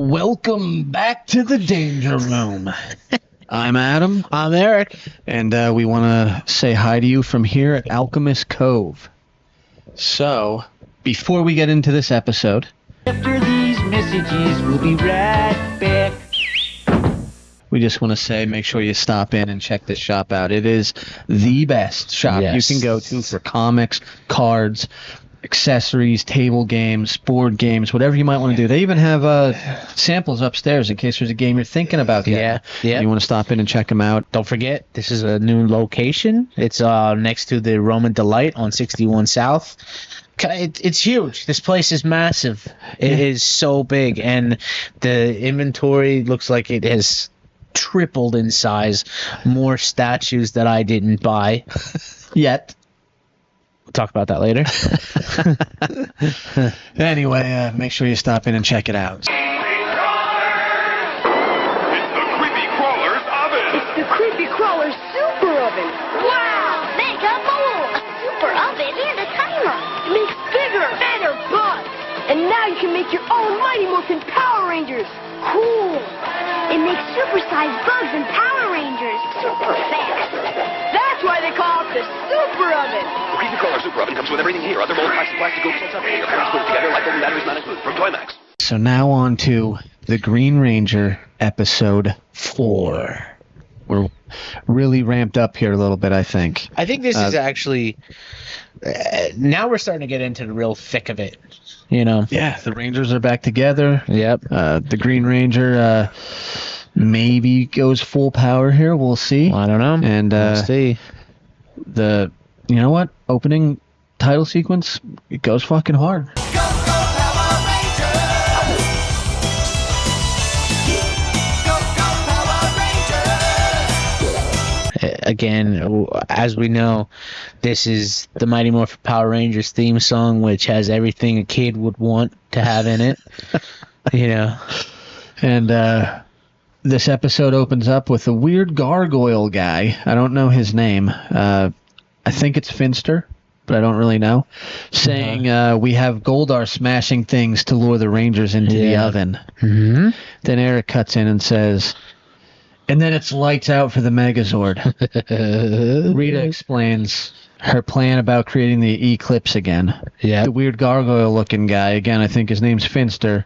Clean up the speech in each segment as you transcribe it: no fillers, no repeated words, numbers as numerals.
Welcome back to the Danger Room. I'm Adam. I'm Eric. And we want to say hi to you from here at Alchemist Cove. So, before we get into this episode... After these messages, we'll be right back. We just want to say, make sure you stop in and check this shop out. It is the best shop you can go to for comics, cards, accessories, table games, board games, whatever you might want to do. They even have samples upstairs in case there's a game you're thinking about getting. Yeah. You want to stop in and check them out. Don't forget, this is a new location. It's next to the Roman Delight on 61 South. It's huge. This place is massive. It is so big, and the inventory looks like it has tripled in size. More statues that I didn't buy Yet. We'll talk about that later. Anyway, make sure you stop in and check it out. It's the Creepy Crawler's Oven! It's the Creepy Crawler Super Oven! Wow! Mega Bowl! A super oven and a timer! It makes bigger, better bugs! And now you can make your own Mighty Morphin Power Rangers! Cool! It makes super-sized bugs and Power Rangers super fast! That's why they call it the Super Oven! The Creepy Crawler Super Oven comes with everything here. Other mold, plastic goods, and something. Your parents put it together like golden batteries not included. From Toymax. So now on to the Green Ranger episode 4. We're really ramped up here a little bit, I think. I think this is actually... now we're starting to get into the real thick of it, you know? Yeah, the Rangers are back together. Yep. The Green Ranger maybe goes full power here. We'll see. I don't know. And we'll see. You know what? Opening title sequence, it goes fucking hard. Again, as we know, this is the Mighty Morphin Power Rangers theme song, which has everything a kid would want to have in it. You know. And this episode opens up with a weird gargoyle guy. I don't know his name. I think it's Finster, but I don't really know. Saying we have Goldar smashing things to lure the Rangers into the oven. Mm-hmm. Then Eric cuts in and says... And then it's lights out for the Megazord. Rita explains her plan about creating the Eclipse again. Yeah. The weird gargoyle-looking guy, again, I think his name's Finster,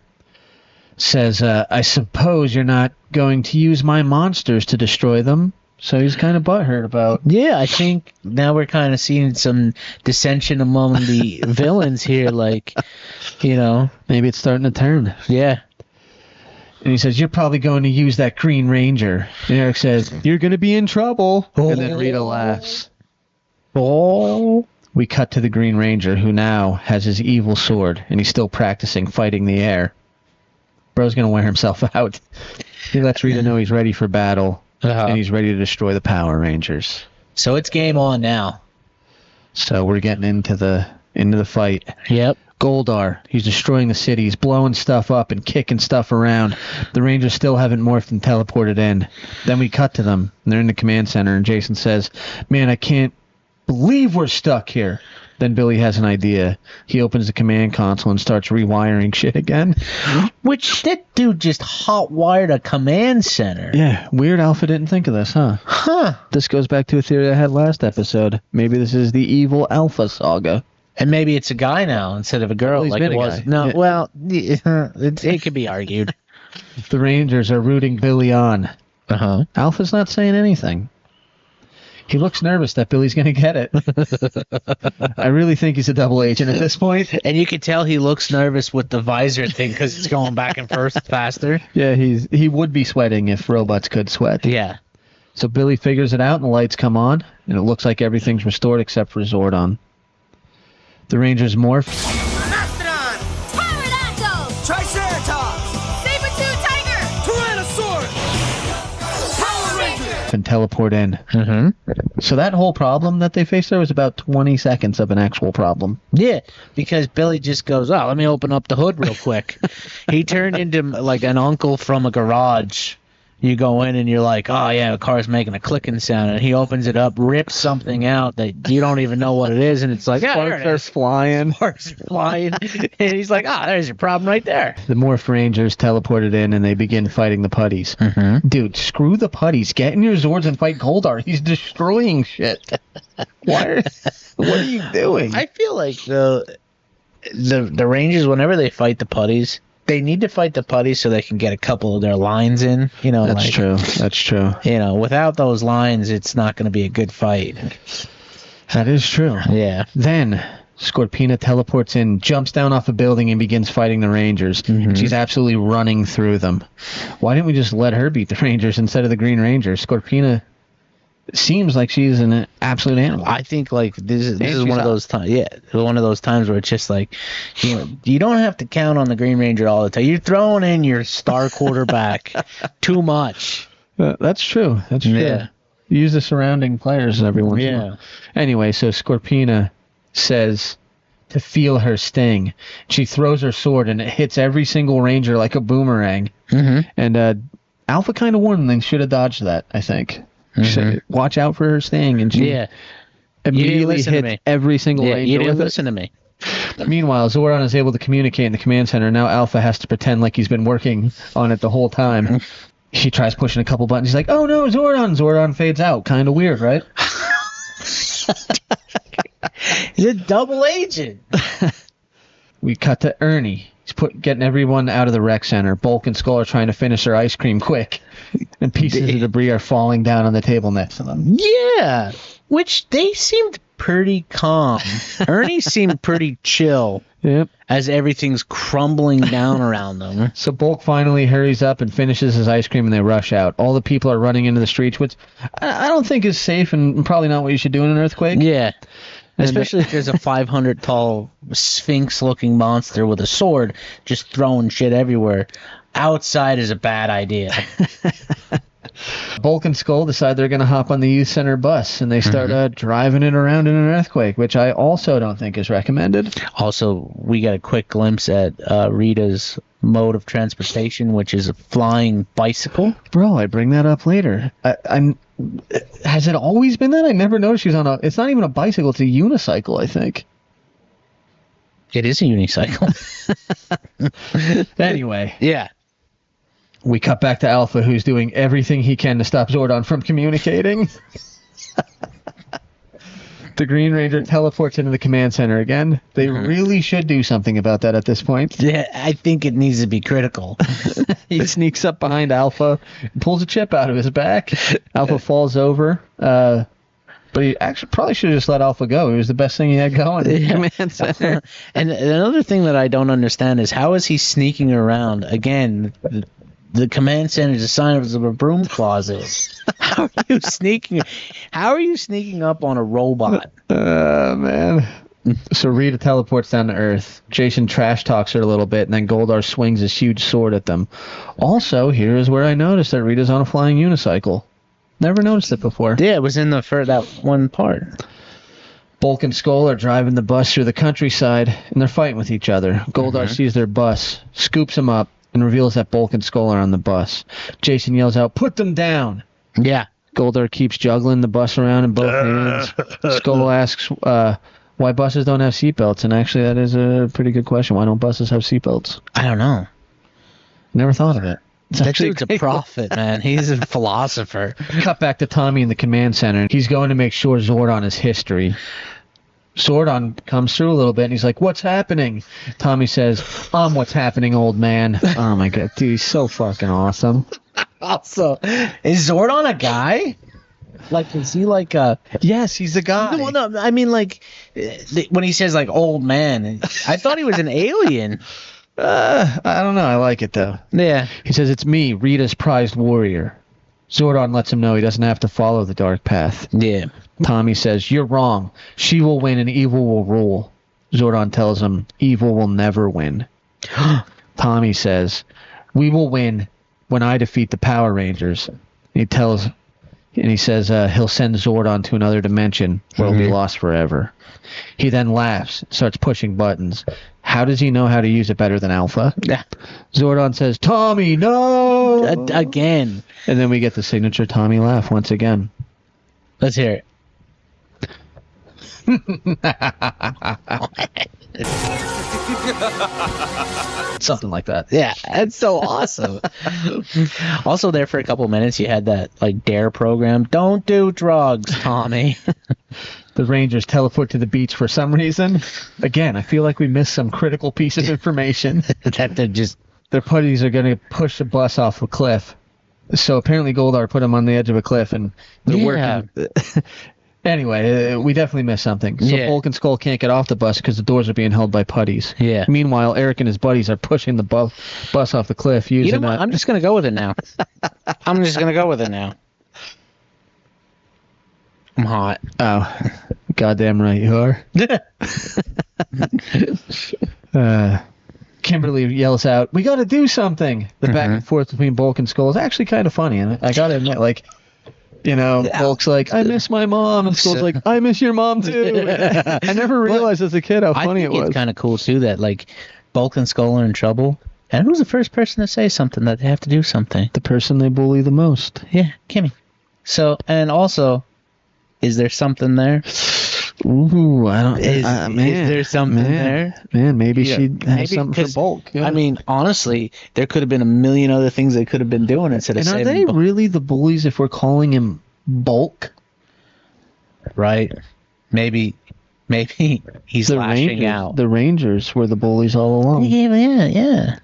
says, I suppose you're not going to use my monsters to destroy them. So he's kind of butthurt about... Yeah, I think now we're kind of seeing some dissension among the villains here, like, you know. Maybe it's starting to turn. Yeah. And he says, you're probably going to use that Green Ranger. And Eric says, you're going to be in trouble. Oh. And then Rita laughs. Oh. We cut to the Green Ranger, who now has his evil sword, and he's still practicing fighting the air. Bro's going to wear himself out. He lets Rita know he's ready for battle, and he's ready to destroy the Power Rangers. So it's game on now. So we're getting into the fight. Yep. Goldar, he's destroying the city. He's blowing stuff up and kicking stuff around. The Rangers still haven't morphed and teleported in. Then we cut to them, and they're in the command center, and Jason says, man, I can't believe we're stuck here. Then Billy has an idea. He opens the command console and starts rewiring shit again. Which, that dude just hot-wired a command center. Yeah, weird Alpha didn't think of this, huh? Huh. This goes back to a theory I had last episode. Maybe this is the evil Alpha saga. And maybe it's a guy now instead of a girl, Well, like it was. Guy. No, Yeah. well, it could be argued. The Rangers are rooting Billy on. Uh-huh. Alpha's not saying anything. He looks nervous that Billy's going to get it. I really think he's a double agent at this point. And you can tell he looks nervous with the visor thing because it's going back and forth faster. Yeah, he would be sweating if robots could sweat. Yeah. So Billy figures it out and the lights come on, and it looks like everything's restored except for Zordon. The Rangers morph. Mastodon! Pterodactyl! Triceratops! Saber-tooth tiger! Tyrannosaurus! Power Ranger! And teleport in. Mm-hmm. So that whole problem that they faced there was about 20 seconds of an actual problem. Yeah, because Billy just goes, oh, let me open up the hood real quick. He turned into like an uncle from a garage You go in and you're like, oh yeah, the car's making a clicking sound, and he opens it up, rips something out that you don't even know what it is, and it's like, yeah, there Sparks it are is. flying. Sparks are flying, and he's like, there's your problem right there. The Morph Rangers teleported in and they begin fighting the putties. Mm-hmm. Dude, screw the putties. Get in your Zords and fight Goldar. He's destroying shit. What are you doing? I feel like the Rangers, whenever they fight the putties, they need to fight the putties so they can get a couple of their lines in. You know, That's true. That's true. You know, without those lines, it's not going to be a good fight. That is true. Yeah. Then Scorpina teleports in, jumps down off a building, and begins fighting the Rangers. Mhm. She's absolutely running through them. Why didn't we just let her beat the Rangers instead of the Green Ranger? Scorpina seems like she's an absolute animal. I think like this is she's one of hot. those times. Yeah, one of those times where it's just like, you know, you don't have to count on the Green Ranger all the time. You're throwing in your star quarterback too much. That's true. That's true. Yeah. Use the surrounding players every once in a while. Anyway, so Scorpina says to feel her sting. She throws her sword and it hits every single Ranger like a boomerang. Mm-hmm. And Alpha kind of warned them they should have dodged that, I think. She said, watch out for her sting. And she immediately listen to hit me. every single Yeah, Ranger you didn't with it. listen to me. Meanwhile, Zordon is able to communicate in the command center. Now Alpha has to pretend like he's been working on it the whole time. She tries pushing a couple buttons. He's like, oh no, Zordon. Zordon fades out. Kind of weird, right? He's a double agent. We cut to Ernie. He's getting everyone out of the rec center. Bulk and Skull are trying to finish their ice cream quick. And pieces of debris are falling down on the table next to them. Yeah, which they seemed pretty calm. Ernie seemed pretty chill Yep. as everything's crumbling down around them. So Bulk finally hurries up and finishes his ice cream and they rush out. All the people are running into the streets, which I don't think is safe and probably not what you should do in an earthquake. Yeah. Especially if there's a 500 tall sphinx looking monster with a sword just throwing shit everywhere. Outside is a bad idea. Bulk and Skull decide they're going to hop on the youth center bus and they start driving it around in an earthquake, which I also don't think is recommended. Also, we get a quick glimpse at Rita's mode of transportation, which is a flying bicycle. Bro, I bring that up later. Has it always been that? I never noticed she's on it's not even a bicycle, it's a unicycle, I think. It is a unicycle. Anyway. Yeah. We cut back to Alpha, who's doing everything he can to stop Zordon from communicating. The Green Ranger teleports into the command center again. They really should do something about that at this point. Yeah, I think it needs to be critical. He sneaks up behind Alpha and pulls a chip out of his back. Alpha falls over. But he actually probably should have just let Alpha go. It was the best thing he had going in the command center. And another thing that I don't understand is how is he sneaking around? Again, the command center is a sign of a broom closet. How are you sneaking? How are you sneaking up on a robot? Man. So Rita teleports down to Earth. Jason trash talks her a little bit, and then Goldar swings his huge sword at them. Also, here is where I noticed that Rita's on a flying unicycle. Never noticed it before. Yeah, it was in that one part. Bulk and Skull are driving the bus through the countryside, and they're fighting with each other. Goldar sees their bus, scoops them up, and reveals that Bulk and Skull are on the bus. Jason yells out, "Put them down!" Yeah. Goldar keeps juggling the bus around in both hands. Skull asks why buses don't have seatbelts, and actually that is a pretty good question. Why don't buses have seatbelts? I don't know. Never thought of it. It's That actually dude's a great. prophet, man. He's a philosopher. Cut back to Tommy in the command center. He's going to make sure Zordon is history. Zordon comes through a little bit, and he's like, "What's happening?" Tommy says, "I'm what's happening, old man." Oh, my God. Dude, he's so fucking awesome. Also, is Zordon a guy? Like, is he like a... Yes, he's a guy. Well, no, I mean, like, when he says, like, old man, I thought he was an alien. I don't know. I like it, though. Yeah. He says, "It's me, Rita's prized warrior." Zordon lets him know he doesn't have to follow the dark path. Yeah. Tommy says, "You're wrong. She will win and evil will rule." Zordon tells him, "Evil will never win." Tommy says, "We will win when I defeat the Power Rangers." He says he'll send Zordon to another dimension where he'll be lost forever. He then laughs, starts pushing buttons. How does he know how to use it better than Alpha? Yeah. Zordon says, "Tommy, no!" again. And then we get the signature Tommy laugh once again. Let's hear it. Something like that. Yeah, that's so awesome. Also, there for a couple minutes, you had that like dare program. Don't do drugs, Tommy. The Rangers teleport to the beach for some reason. Again, I feel like we missed some critical piece of information. That they're just Their putties are going to push the bus off a cliff. So apparently Goldar put them on the edge of a cliff, and they're working. Anyway, we definitely missed something. So Bulk and Skull can't get off the bus because the doors are being held by putties. Yeah. Meanwhile, Eric and his buddies are pushing the bus off the cliff using You know what? I'm just gonna go with it now. I'm just gonna go with it now. I'm hot. Oh, goddamn right you are. Kimberly yells out, "We got to do something!" The back and forth between Bulk and Skull is actually kind of funny, and I gotta admit, like, you know, Bulk's like, "I miss my mom," and Skull's like, "I miss your mom too." I never realized as a kid how funny it was. It's kind of cool too that like Bulk and Skull are in trouble, and who's the first person to say something that they have to do something? The person they bully the most. Yeah, Kimmy. So, and also, is there something there? Ooh, I don't. Is there something there? Man, maybe she has something for Bulk. Yeah. I mean, honestly, there could have been a million other things they could have been doing instead of and are saving they Bulk. really the bullies if we're calling him Bulk? Right? Maybe he's The lashing Rangers, out. the Rangers were the bullies all along. Yeah.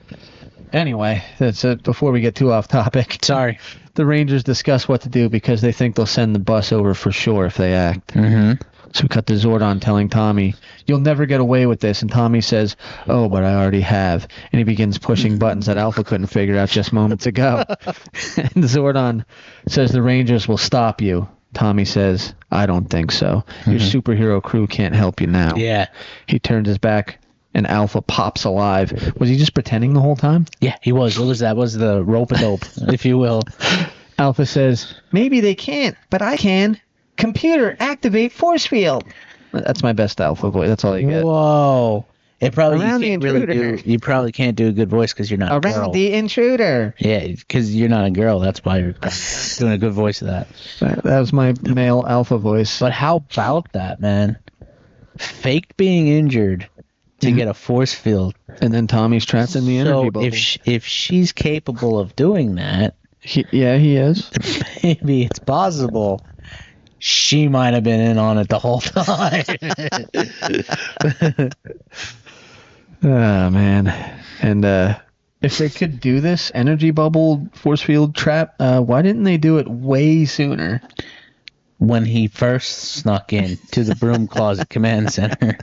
Anyway, that's it. Before we get too off topic, Sorry. the Rangers discuss what to do because they think they'll send the bus over for sure if they act. Mm-hmm. So we cut to Zordon telling Tommy, "You'll never get away with this." And Tommy says, "Oh, but I already have." And he begins pushing buttons that Alpha couldn't figure out just moments ago. And Zordon says the Rangers will stop you. Tommy says, "I don't think so. Your superhero crew can't help you now." Yeah. He turns his back and Alpha pops alive. Was he just pretending the whole time? Yeah, he was. What was that? Was the rope-a-dope, if you will. Alpha says, "Maybe they can't, but I can. Computer, activate force field." That's my best Alpha voice. That's all you get. Whoa. It probably Around you, can't the really intruder. you probably can't do a good voice because you're not a girl. Around the intruder. Yeah, because you're not a girl. That's why you're doing a good voice of that. That was my male Alpha voice. But how about that, man? Faked being injured to get a force field. And then Tommy's trapped in the energy So bubble. if she's capable of doing that, He is. maybe it's possible she might have been in on it the whole time. Oh, man. And if they could do this energy bubble force field trap, why didn't they do it way sooner? When he first snuck in to the broom closet command center.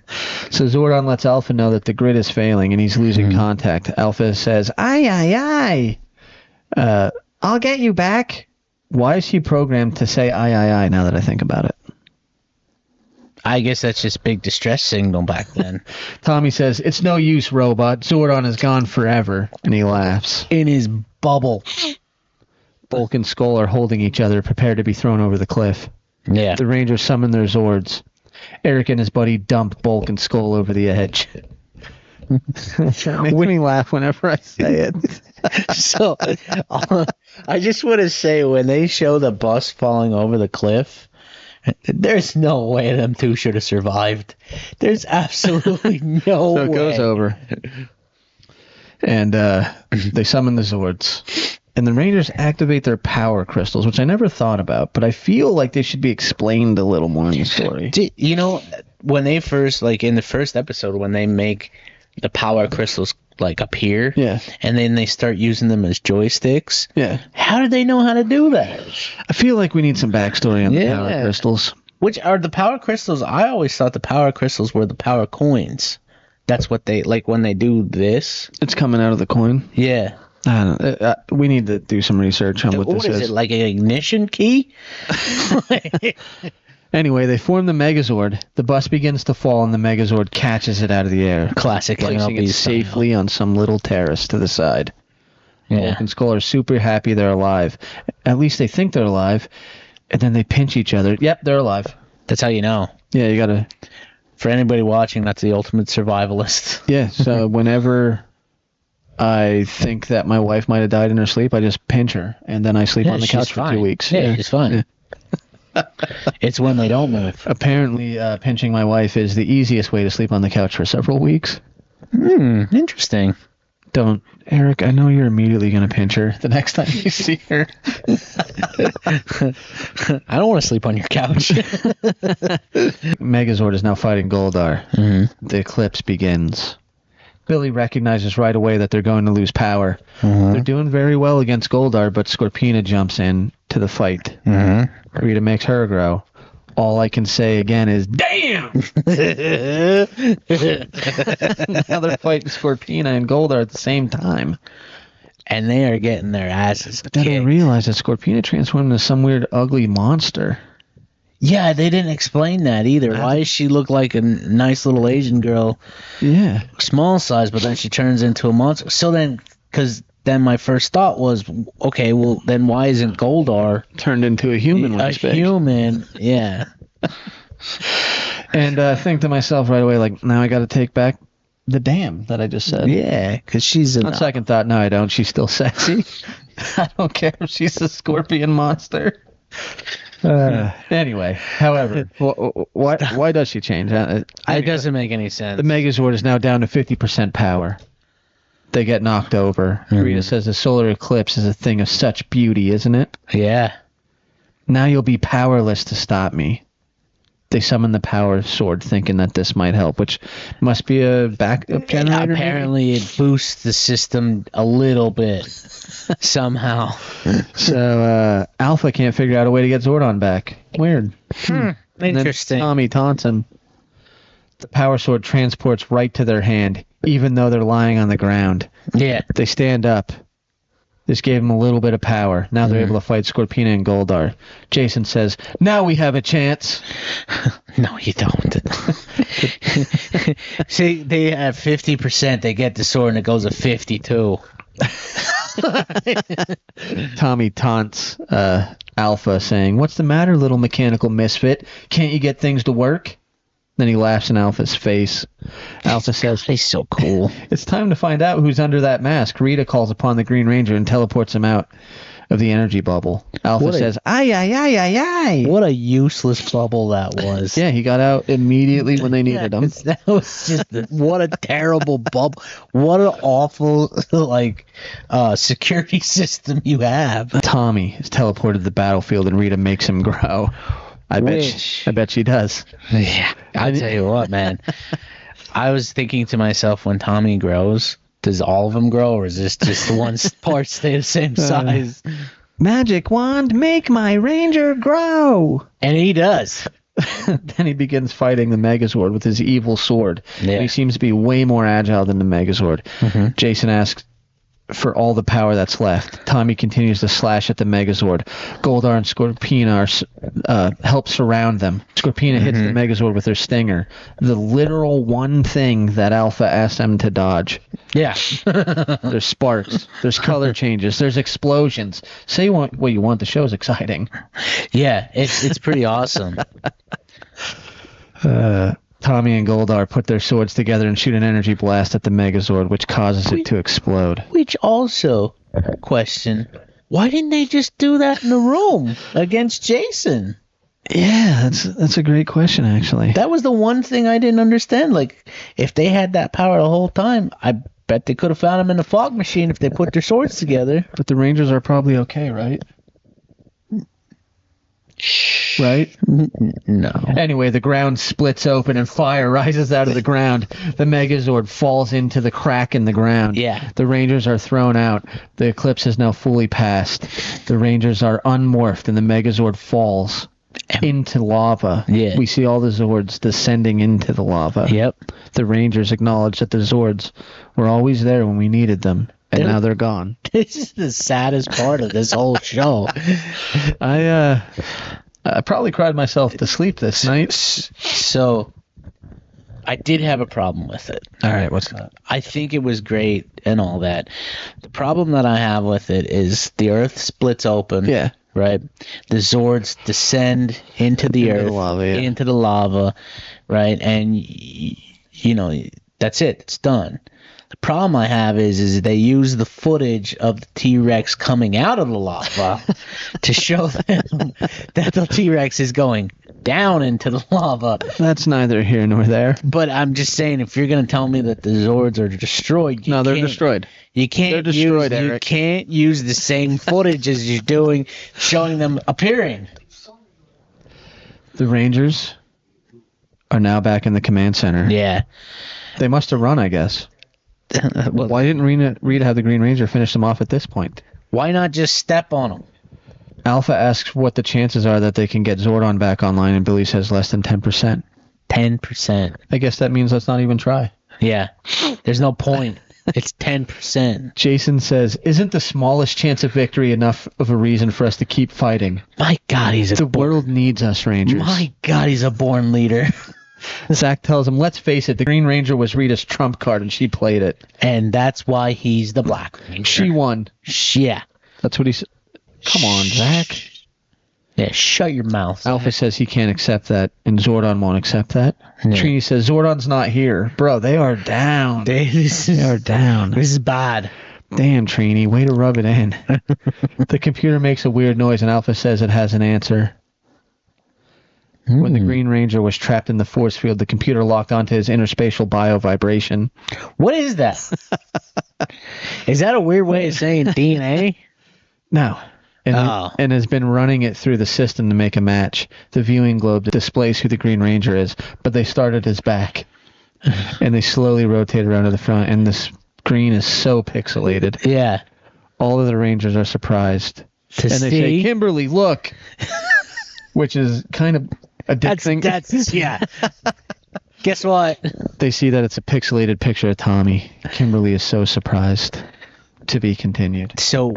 So Zordon lets Alpha know that the grid is failing and he's losing contact. Alpha says, "Aye. I'll get you back." Why is he programmed to say aye now that I think about it? I guess that's just big distress signal back then. Tommy says, "It's no use, robot. Zordon is gone forever." And he laughs. In his bubble. Bulk and Skull are holding each other, prepared to be thrown over the cliff. Yeah. The Rangers summon their Zords. Eric and his buddy dump Bulk and Skull over the edge. That makes me laugh whenever I say it. So, I just want to say, when they show the bus falling over the cliff, there's no way them two should have survived. There's absolutely no way. So it goes over. And they summon the Zords. And the Rangers activate their power crystals, which I never thought about, but I feel like they should be explained a little more in the story. You know, when they first, like in the first episode, when they make the power crystals like appear, Yeah. and then they start using them as joysticks, Yeah. how did they know how to do that? I feel like we need some backstory on the power crystals. Which are the power crystals? I always thought the power crystals were the power coins. That's what they, like when they do this. It's coming out of the coin. Yeah. I don't know. We need to do some research on what What this is it, like an ignition key? Anyway, they form the Megazord. The bus begins to fall, and the Megazord catches it out of the air, Classic placing it MLB style. safely on some little terrace to the side. Yeah. Bulk and Skull are super happy they're alive. At least they think they're alive. And then they pinch each other. Yep, they're alive. That's how you know. Yeah, you gotta... For anybody watching, that's the ultimate survivalist. Yeah, so whenever I think that my wife might have died in her sleep. I just pinch her, and then I sleep on the she's couch for fine. 2 weeks. Yeah, she's fine. It's when they don't move. Apparently, pinching my wife is the easiest way to sleep on the couch for several weeks. Interesting. Don't, Eric, I know you're immediately going to pinch her the next time you see her. I don't want to sleep on your couch. Megazord is now fighting Goldar. The eclipse begins. Billy recognizes right away that they're going to lose power. They're doing very well against Goldar, but Scorpina jumps in to the fight. Rita makes her grow. All I can say again is, damn! Now they're fighting Scorpina and Goldar at the same time. And they are getting their asses But then I kicked. realized that Scorpina transformed into some weird ugly monster. Yeah, they didn't explain that either. Why does she look like a nice little Asian girl, Yeah. small size, but then she turns into a monster? So then, because then my first thought was, okay, well, then why isn't Goldar Turned into a human when a he's big. human? Yeah. And I think to myself right away, like, now I got to take back the damn that I just said. Yeah, because she's On second thought, no, I don't. She's still sexy. I don't care if she's a scorpion monster. Anyway, however, why does she change? It doesn't make any sense. The Megazord is now down to 50% power. They get knocked over. Rita says the solar eclipse is a thing of such beauty, isn't it? Yeah. Now you'll be powerless to stop me. They summon the power sword thinking that this might help, which must be a backup generator. Apparently, it boosts the system a little bit somehow. So Alpha can't figure out a way to get Zordon back. Weird. And then Interesting. Tommy taunts him. The power sword transports right to their hand, even though they're lying on the ground. Yeah. They stand up. This gave them a little bit of power. Now they're able to fight Scorpina and Goldar. Jason says, now we have a chance. No, you don't. See, they have 50%. They get the sword, and it goes to 52. Tommy taunts Alpha, saying, what's the matter, little mechanical misfit? Can't you get things to work? Then he laughs in Alpha's face. Alpha says, He's so cool. it's time to find out who's under that mask. Rita calls upon the Green Ranger and teleports him out of the energy bubble. Alpha says, ay, ay, ay, ay, ay. What a useless bubble that was. Yeah, he got out immediately when they needed him. That was just what a terrible bubble. What an awful security system you have. Tommy is teleported to the battlefield and Rita makes him grow. I bet she does. Yeah, I'll tell you what, man. I was thinking to myself, when Tommy grows, does all of them grow, or is this just the one part stay the same size? Magic wand, make my ranger grow. And he does. Then he begins fighting the Megazord with his evil sword. Yeah. And he seems to be way more agile than the Megazord. Jason asks for all the power that's left. Tommy continues to slash at the Megazord. Goldar and Scorpina help surround them. Scorpina hits the Megazord with her stinger, the literal one thing that Alpha asked them to dodge. Yeah. There's sparks. There's color changes. There's explosions. Say what you want. The show's exciting. Yeah, it's pretty awesome. Tommy and Goldar put their swords together and shoot an energy blast at the Megazord, which causes it to explode. Which also, question, why didn't they just do that in the room against Jason? Yeah, that's a great question, actually. That was the one thing I didn't understand. Like, if they had that power the whole time, I bet they could have found him in the fog machine if they put their swords together. But the Rangers are probably okay, right? Right? No. Anyway, the ground splits open and fire rises out of the ground. The Megazord falls into the crack in the ground. Yeah. The Rangers are thrown out. The eclipse has now fully passed. The Rangers are unmorphed and the Megazord falls into lava. Yeah. We see all the Zords descending into the lava. Yep. The Rangers acknowledge that the Zords were always there when we needed them, and now they're gone. This is the saddest part of this whole show. I probably cried myself to sleep this night. So, I did have a problem with it. All right, what's that? I think it was great and all that. The problem that I have with it is the Earth splits open. Yeah. Right? The Zords descend into the earth, the lava, yeah. into the lava, right? And, you know, that's it. It's done. The problem I have is they use the footage of the T-Rex coming out of the lava to show them that the T-Rex is going down into the lava. That's neither here nor there. But I'm just saying, if you're going to tell me that the Zords are destroyed, No, they're destroyed. You can't They're destroyed, use, Eric. You can't use the same footage as you're doing, showing them appearing. The Rangers are now back in the command center. Yeah. They must have run, I guess. Well, Why didn't Rita have the Green Ranger finish them off at this point? why not just step on them? Alpha asks what the chances are that they can get Zordon back online, and Billy says less than 10%. 10%. I guess that means let's not even try. Yeah. There's no point. It's 10%. Jason says, isn't the smallest chance of victory enough of a reason for us to keep fighting? My God, The world needs us, Rangers. My God, he's a born leader. Zach tells him, let's face it, the Green Ranger was Rita's trump card, and she played it. And that's why he's the Black Ranger. She won. Yeah. That's what he said. Come on, Zach. Yeah, shut your mouth. Alpha says he can't accept that, and Zordon won't accept that. Yeah. Trini says, Zordon's not here. Bro, they are down. They are down. This is bad. Damn, Trini, way to rub it in. The computer makes a weird noise, and Alpha says it has an answer. When the Green Ranger was trapped in the force field, the computer locked onto his interspatial bio-vibration. What is that? Is that a weird way of saying DNA? No. And has been running it through the system to make a match. The viewing globe displays who the Green Ranger is, but they start at his back. And they slowly rotate around to the front, and this screen is so pixelated. Yeah. All of the Rangers are surprised. To and they see? say, Kimberly, look! Which is kind of a dick thing. Yeah. Guess what? They see that it's a pixelated picture of Tommy. Kimberly is so surprised. To be continued. So,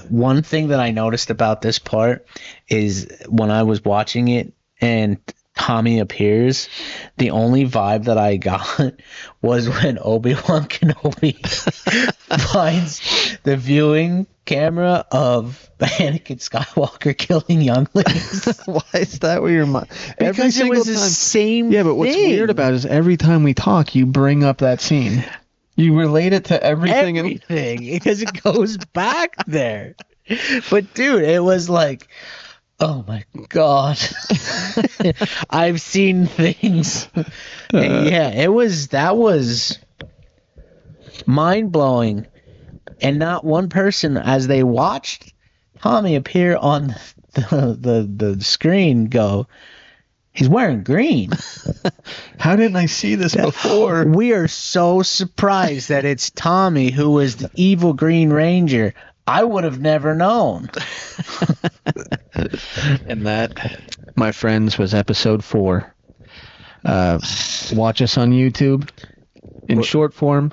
one thing that I noticed about this part is when I was watching it and Tommy appears, the only vibe that I got was when Obi-Wan Kenobi finds the viewing camera of Anakin Skywalker killing younglings. Why is that where your mind? Because it was the same Yeah, but what's thing. weird about it is every time we talk, you bring up that scene. You relate it to everything. Everything, because it goes back there. But dude, it was like, oh my God. I've seen things. Yeah, that was mind blowing. And not one person, as they watched Tommy appear on the screen, go, he's wearing green. How didn't I see this before? We are so surprised that it's Tommy who is the evil Green Ranger. I would have never known. And that, my friends, was episode 4. Watch us on YouTube in short form.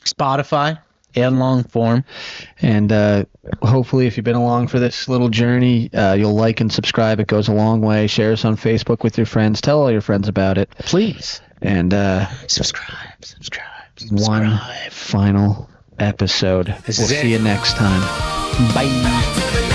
Spotify in long form. And hopefully, if you've been along for this little journey, you'll like and subscribe. It goes a long way. Share us on Facebook with your friends. Tell all your friends about it. Please. And Subscribe. one final episode. We'll see you next time. Bye.